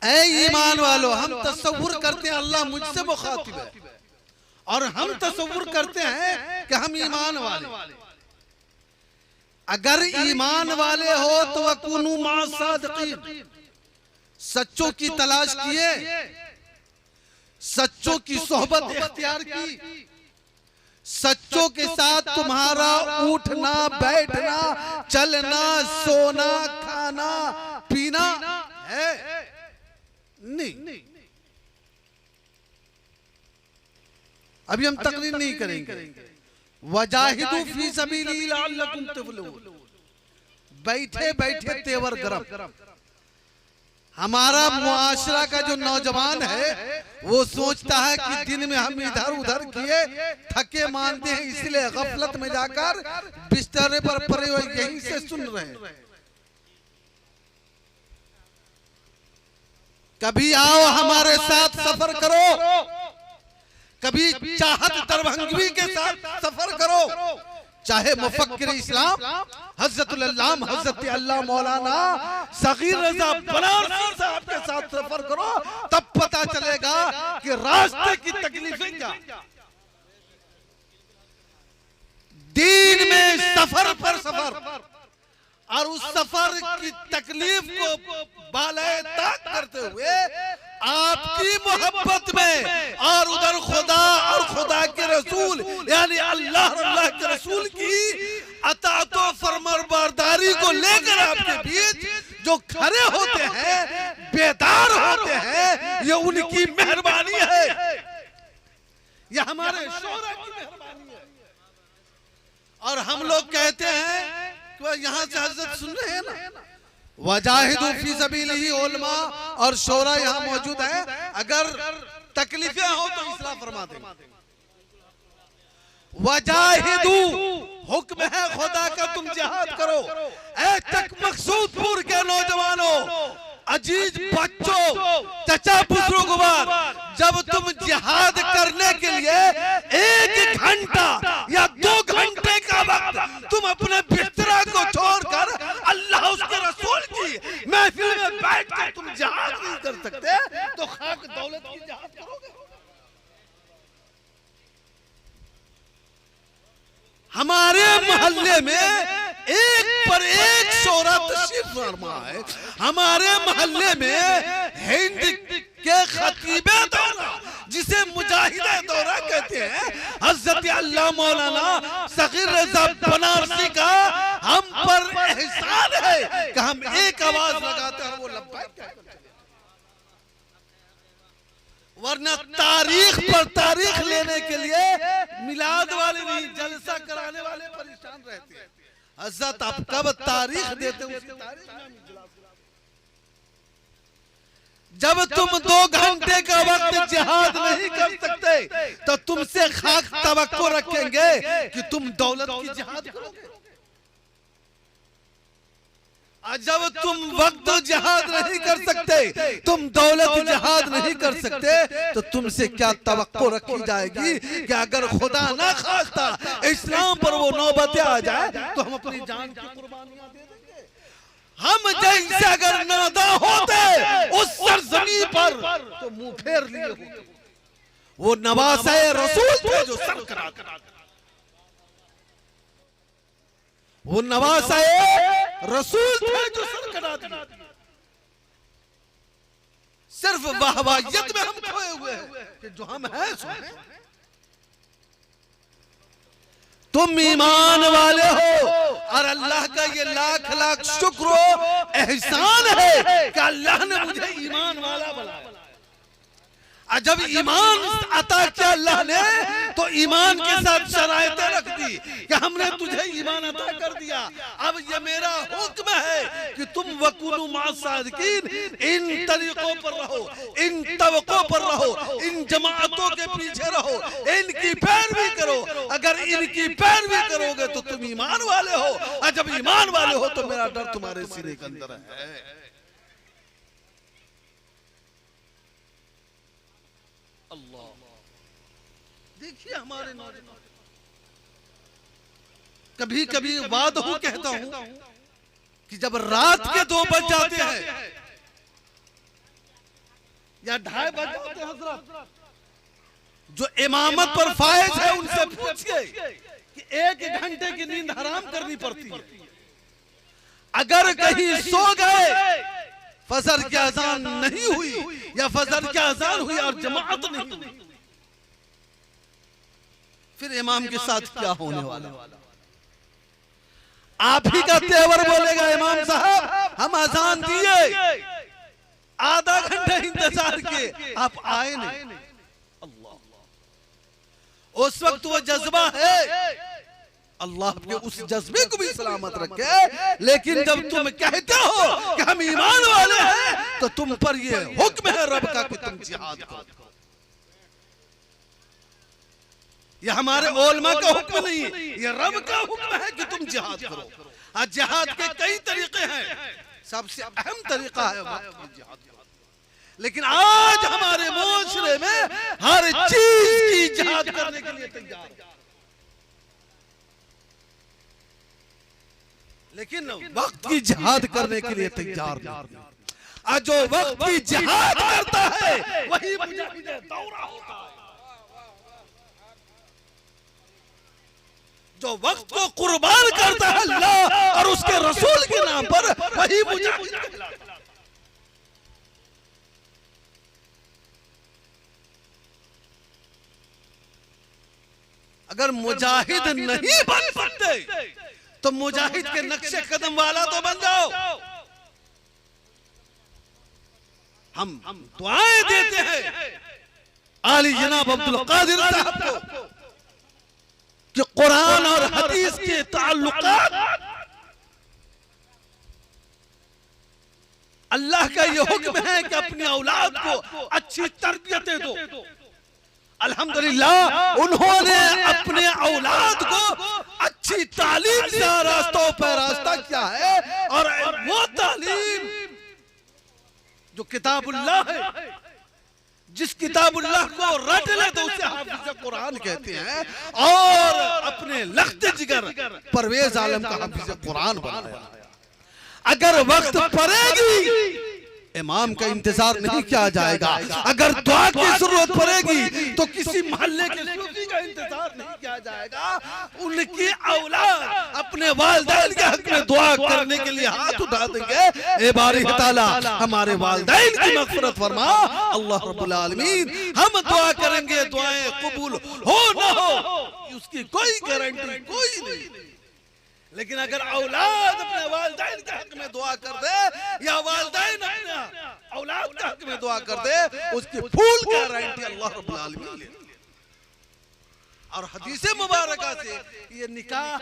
ऐ ईमान वालों, हम तसव्वुर करते हैं अल्लाह मुझसे मुखातिब है और हम तसव्वुर करते हैं कि हम ईमान वाले। अगर ईमान वाले हो तो वकुनू मा सादिकीन, सच्चों की तलाश किए, सच्चों की सोहबत इख्तियार की, सच्चों के साथ तुम्हारा उठना बैठना चलना सोना खाना पीना है नहीं। अभी हम तकरीर नहीं करेंगे। वजाहिदू फी सबीली लअल्लकुम तुफ्लिहून, बैठे बैठे तेवर गरम। हमारा मुआशरा का जो नौजवान है वो सोचता है कि दिन में हम इधर उधर किए थके मानते हैं, इसलिए गफलत में जाकर बिस्तर पर पड़े हुए यहीं से सुन रहे हैं। कभी आओ हमारे साथ सफर करो, कभी चाहत दरभंगवी के साथ सफर करो, चाहे मुफक्किर इस्लाम हज़रतुल अल्लाम हज़रत अल्लाह मौलाना सगीर रज़ा बनारसी साहब के साथ सफर करो, तब पता चलेगा कि रास्ते की तकलीफें क्या। दीन में सफर पर सफर और उस सफर की तकलीफ को बाले ताक करते हुए आपकी मोहब्बत में और उधर खुदा और खुदा के रसूल यानी अल्लाह और अल्लाह के रसूल की अताअत व फरमाबरदारी को लेकर आपके बीच जो खड़े होते हैं, बेदार होते हैं, ये उनकी मेहरबानी है, ये हमारे शोरा की मेहरबानी है। और हम लोग कहते हैं कि यहाँ से हजरत सुन रहे हैं ना, वजाहिदू फी सबीलिही उलमा और शोरा यहाँ मौजूद है। अगर तकलीफें हो तो इस्लाह फरमा देंगे। वजाहिदू हुक्म है खुदा का, तुम जिहाद करो। ऐ तक मकसूदपुर के नौजवानों, अजीज बच्चों, चचा बुजुर्गवार, जब तुम जिहाद करने के लिए 1 घंटा या 2 घंटे का वक्त तुम अपने बिस्तरा को छोड़कर अल्लाह उसके रसूल की महफिल में बैठकर तुम जिहाद नहीं कर सकते, तो खाक दौलत की जिहाद करोगे। हमारे मोहल्ले में एक पर एक शोरा तशरीफ फरमा है। हमारे मोहल्ले में हिंद के खतीबे दौरा, जिसे मुजाहिदे दौरा कहते हैं, हज़रत अल्लाह मौलाना सगीर रज़ा बनारसी का हम पर एहसान है कि हम एक आवाज लगाते हैं, वो लब्बैक कहते हैं। वरना तारीख पर तारीख लेने के लिए मिलाद वाले नहीं, जलसा कराने वाले परेशान रहते हैं। हज़रत आप कब तारीख देते हो, उसकी तारीख में जब तुम 2 घंटे का वक्त जिहाद नहीं कर सकते तो तुमसे खाक तवक्को रखेंगे कि तुम दौलत की जिहाद करोगे। जब तुम वक्त जिहाद नहीं कर सकते, तुम दौलत जिहाद नहीं कर सकते, तो तुमसे क्या तवक्को रखी जाएगी कि अगर खुदा ना खास्ता इस्लाम पर वो नौबतें आ जाए तो हम अपनी जान की कुर्बानियां दे देंगे। हम जैसे अगर नादा होते उस सरजमी पर तो मुंह फेर लिए होते। वो नवासे रसूल थे जो सर कराते, वो नवासे रसूल थे जो सर कराते। सिर्फ वाहवाहियत में हम खोए हुए हैं कि जो हम हैं सो हैं। तुम ईमान वाले हो और अल्लाह का ये लाख लाख शुक्र एहसान है कि अल्लाह ने मुझे ईमान वाला बनाया। जब ईमान अता किया अल्लाह ने तो ईमान के साथ शराइतें रख दी कि हमने तुझे ईमान अता कर दिया। अब ये मेरा हुक्म है कि तुम वकुनु मा सादिकीन, इन तरीकों पर रहो, इन तवक्कों पर रहो, इन जमातों के पीछे रहो, इनकी पैरवी करो। अगर इनकी पैरवी करोगे तो तुम ईमान वाले हो, और जब ईमान वाले हो तो मेरा डर तुम्हारे सीने के अंदर है। अल्लाह, देखिए हमारे नौजवान, कभी कभी वाद हो कहता हूं कि जब रात के 2 बज जाते हैं या 2:30 बज जाते हैं हजरत। जो इमामत पर फायज है उनसे पूछिए कि 1 घंटे की नींद हराम करनी पड़ती है। अगर कहीं सो गए, फजर की अजान नहीं हुई या फजर की अजान हुई और जमात नहीं हुई, फिर इमाम के साथ क्या होने वाला? आप ही का तेवर बोलेगा इमाम साहब हम अजान दिए, आधा घंटा इंतजार किए, आप आए नहीं। अल्लाह, उस वक्त वो जज्बा है, अल्लाह के उस जज्बे को भी सलामत रखे। लेकिन जब तुम कहते हो कि हम ईमान वाले हैं, तो तुम पर ये हुक्म है रब का कि तुम जिहाद करो। ये हमारे उलमा का हुक्म नहीं, ये रब का हुक्म है कि तुम जिहाद करो। आज जिहाद के कई तरीके हैं, सबसे अहम तरीका है जिहाद। लेकिन आज हमारे मुआशरे में हर चीज की जिहाद करने के लिए तैयार है, लेकिन वक्त की जिहाद करने के लिए तैयार नहीं। आज जो वक्त की जिहाद करता है वही मुजाहिद दौरा होता है। जो वक्त को कुर्बान करता है अल्लाह और उसके रसूल के नाम पर, वही मुजाहिद कहलाता है। अगर मुजाहिद नहीं बन सकते तो मुजाहिद के नक्शे कदम वाला तो बन जाओ। हम दुआएं देते हैं आली जनाब अब्दुल कादिर साहब को कि कुरान और हदीस के ताल्लुकात, अल्लाह का ये हुक्म है कि अपनी औलाद को अच्छी तरबियतें दो। अल्हम्दुलिल्लाह उन्होंने अपने औलाद को अच्छी तालीम से रास्तों पर रास्ता किया है, और वो तालीम जो किताबुल्लाह है, जिस किताबुल्लाह को रट ले तो उसे हाफिज कुरान कहते हैं, और अपने लख्त जिगर परवेज आलम का हाफिज कुरान बनाया। अगर वक्त पड़ेगी इमाम का इंतजार नहीं किया जाएगा, अगर दुआ की जरूरत पड़ेगी तो किसी मोहल्ले के सूफी का इंतजार नहीं किया जाएगा। उनकी औलाद अपने वालिदैन के हक में दुआ करने के लिए हाथ उठा देंगे, ए बारी ताला हमारे वालिदैन की मग़फ़िरत फरमा। अल्लाह रब्बुल आलमीन, हम दुआ करेंगे, दुआएं कबूल हो ना हो उसकी कोई गारंटी कोई नहीं। लेकिन अगर औलाद अपने वालिदैन के हक में दुआ कर दे या वालिदैन अपने औलाद के हक में दुआ कर दे, उसकी फुल गारंटी अल्लाह रब्बुल आलमीन ले। और हदीस मुबारका से ये निकाह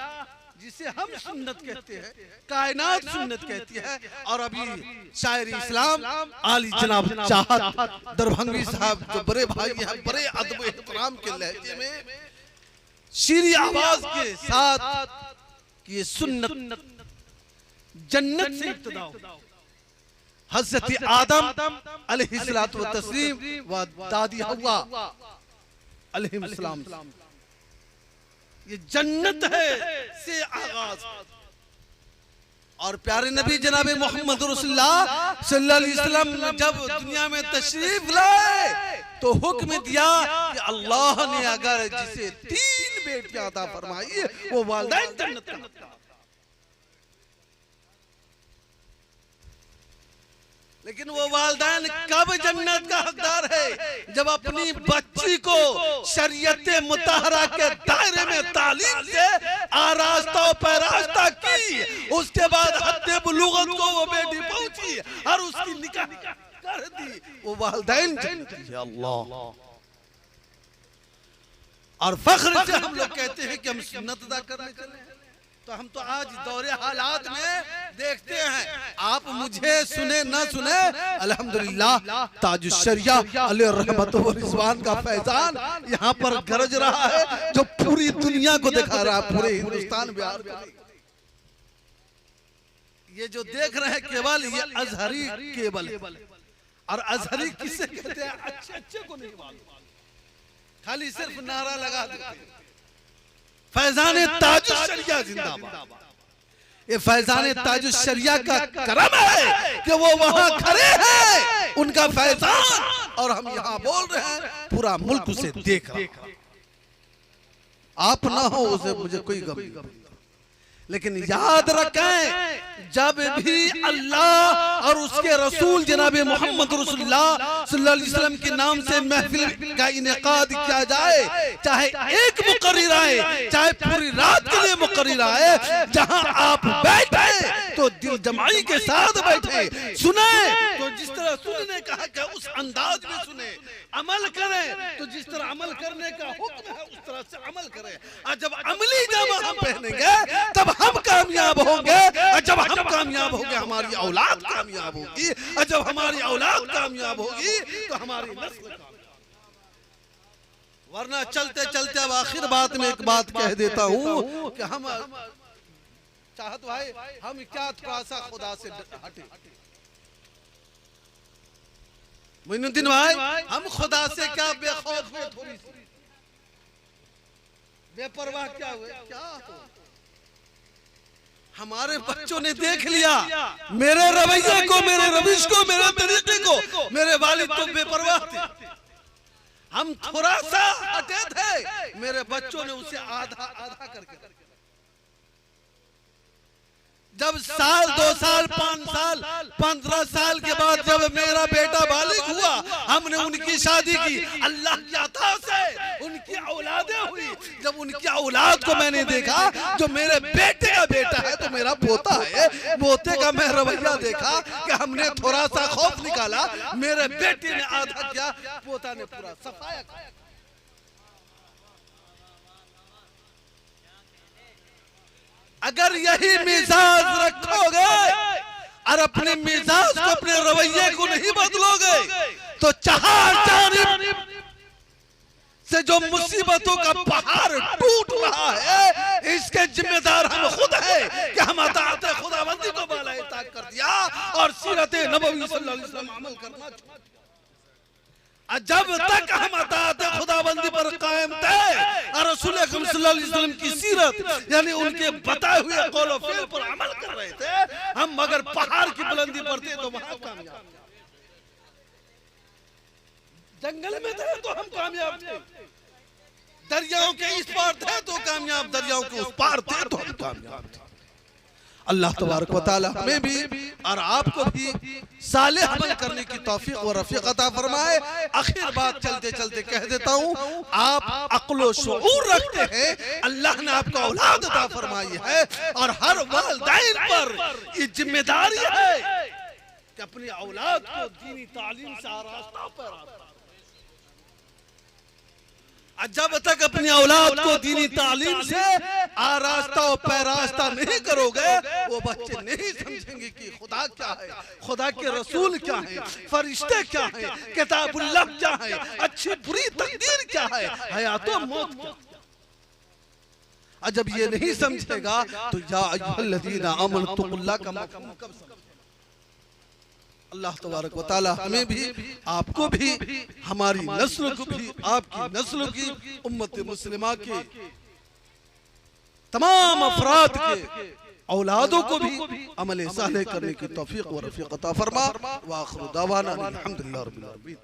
जिसे हम सुन्नत कहते हैं, कायनात सुन्नत कहती है। और अभी शायर इस्लाम आली जनाब चाहत दरभंगी साहब जो बड़े भाई हैं, बड़े अदब एहतराम के लहजे में शीरी आवाज के साथ कि ये सुन्नत जन्नत से इब्तिदा हो। हज़रत आदम अलैहिस्सलातु व तस्लीम व दादी हव्वा अलैहिस्सलाम, ये जन्नत है से आगाज। और प्यारे नबी जनाब मोहम्मद रसूलुल्लाह सल्लल्लाहु अलैहि वसल्लम जब दुनिया में तशरीफ लाए तो हुक्म दिया कि अल्लाह ने अगर जिसे 3 बेटियां अता फरमाई वो वालिदैन जन्नत का हकदार। लेकिन वो वालिदैन कब जन्नत का हकदार है? जब अपनी बच्ची को शरीयत मुताहरा के दायरे में तालीम से आरास्ता पैरास्ता की, उसके बाद हद्दे बुलूगत को वो बेटी पहुंची और उसकी निकाह कर दी, वो वालिदैन जन्नत है। अल्लाह, और फख्र से हम लोग कहते हैं कि हम सुन्नत अदा करने चले हैं। तो हम तो आज दौरे हालात में देखते हैं, आप मुझे सुने न सुने, अल्हम्दुलिल्लाह ताजुश शरिया अलैहि रहमत व रिज़वान का फैजान यहाँ पर गरज रहा है, जो पूरी दुनिया को दिखा रहा है, पूरे हिंदुस्तान बिहार में। ये जो देख रहे हैं केवल ये अजहरी केवल है। और अजहरी किसे कहते हैं? अच्छे को नहीं मालूम, खाली सिर्फ नारा लगा देते हैं फैजान ताजुश शरिया जिंदाबाद। ये फैजान ताजुश शरिया का करम है कि वो वहां खड़े हैं, उनका फैजान और हम यहाँ बोल रहे हैं, पूरा मुल्क उसे देख रहा है। आप ना हो उसे मुझे कोई गम नहीं, लेकिन याद रखें जब भी अल्लाह और उसके रसूल जनाब मोहम्मद रसूलुल्लाह सल्लल्लाहु अलैहि वसल्लम के नाम से महफिल का इनेकाद किया जाए, चाहे एक मुकर्रिर आए, चाहे पूरी रात के लिए मुकर्रिर आए, जहां आप बैठे तो दिल जमाई के साथ बैठे, सुने तो जिस तरह सुनने का हक है उस अंदाज में सुने, अमल करें तो जिस तरह अमल करने का हुक्म है उस तरह से अमल करें। और जब अमली जामा हम पहनेंगे तब हम कामयाब होंगे, और जब हम कामयाब होंगे हमारी औलाद कामयाब होगी, और जब हमारी औलाद कामयाब होगी तो हमारी नस्ल कामयाब। वरना चलते चलते अब आखिर बात में एक बात कह देता हूँ कि हम चाहत भाई हम क्या थोड़ा सा खुदा से हटे, मोइनुद्दीन भाई हम खुदा से क्या बेखौफ हुए, थोड़ी सी बेपरवाह क्या हुए, क्या हो? हमारे बच्चों ने देख लिया मेरे रवैये को, मेरे रविश को, मेरे तरीके को, मेरे वालिद तो बेपरवाह थे, हम थोड़ा सा हटे थे, मेरे बच्चों ने उसे आधा आधा करके, जब साल 2 साल 5 साल 15 साल के बाद जब मेरा बेटा बालिग हुआ, हमने उनकी शादी की, अल्लाह की अता से उनकी औलादें हुई। जब उनकी औलाद को मैंने देखा, जो मेरे बेटे का बेटा है तो मेरा पोता है, पोते का मैं रवैया देखा कि हमने थोड़ा सा खौफ निकाला, मेरे बेटे ने आधा किया, पोता ने पूरा सफाया किया। अगर यही मिजाज रखोगे और अपने मिजाज को, अपने रवैये को नहीं बदलोगे तो चार जानिब से जो मुसीबतों का पहाड़ टूट रहा है, इसके जिम्मेदार हम खुद हैं कि हम अताअत खुदाबंदी को बालाए ताक कर दिया और सीरत नबवी सल्लल्लाहु अलैहि वसल्लम अमल करना छोड़। जब तक हम अताअत खुदाबंदी पर कायम थे और रसूल अकरम सल्लल्लाहु अलैहि वसल्लम की सीरत यानी उनके बताए हुए कौल और फ़िल पर अमल कर रहे थे, हम मगर पहाड़ की बुलंदी पर थे तो वहां कामयाब, जंगल में थे तो हम कामयाब थे, दरियाओं के इस पार थे तो कामयाब, दरियाओं के उस पार थे तो हम कामयाब थे। अल्लाह तबारक व तआला हमें भी और आपको भी सालेह अमल करने की तौफीक और रफीक अता फरमाए। आखिर बात चलते चलते कह देता हूँ, आप अक्ल व शऊर रखते हैं, अल्लाह ने आपको औलाद अता फरमाई है और हर वालिदैन पर ये जिम्मेदारी है कि अपनी औलाद को दीनी तालीम से आरास्ता पर, जब तक अपनी औलाद को दीनी तालीम से आरास्ता और पैरास्ता नहीं करोगे, वो बच्चे नहीं समझेंगे कि खुदा क्या है, खुदा के रसूल क्या है, फरिश्ते क्या है, किताबुल्लाह क्या है, अच्छी बुरी तकदीर क्या है, हयात और मौत क्या है। जब ये नहीं समझेगा तो या अय्युहल्लज़ीना आमनू तक़ुल्लाह का मफ़हूम कब समझेगा। अल्लाह तबारक व तआला हमें भी, आपको भी, हमारी नस्ल को भी, आपकी नस्ल की, उम्मत मुस्लिमा के तमाम अफराद के औलादों को भी अमल सालेह करने की तौफीक व रफ़ीक अता फरमा। व आखिर दावाना अल्हम्दुलिल्लाहि रब्बिल आलमीन।